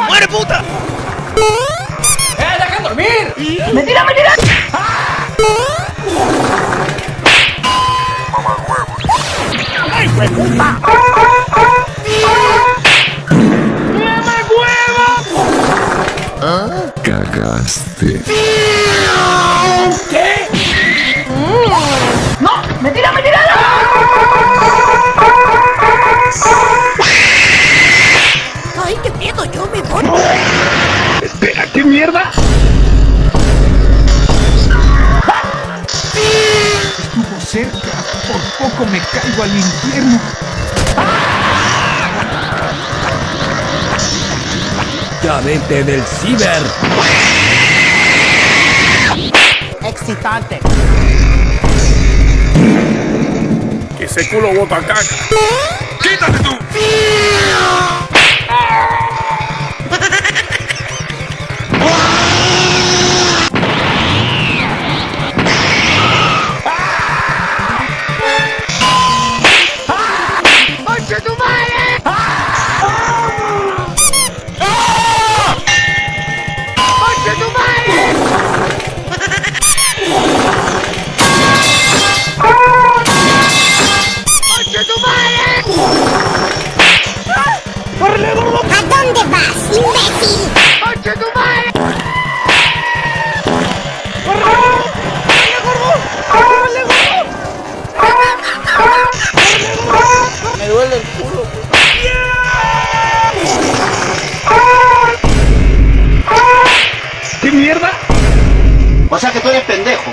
¡Muere, puta! ¡Dejen dormir! ¡Mentira, mentira! ¡Ay, güey, puta! Cagaste. ¿Qué? ¡No! ¡Mentira, mentira! ¡Ay, qué miedo! ¡Yo me voy! Espera, ¿qué mierda? Estuvo cerca. Por poco me caigo al infierno. ¡Ya vete del ciber! ¡Excitante! Que ese culo bota caca. ¡Quítate tú! ¿A dónde vas, imbécil? Me duele el culo. ¿Qué mierda? O sea que tú eres pendejo.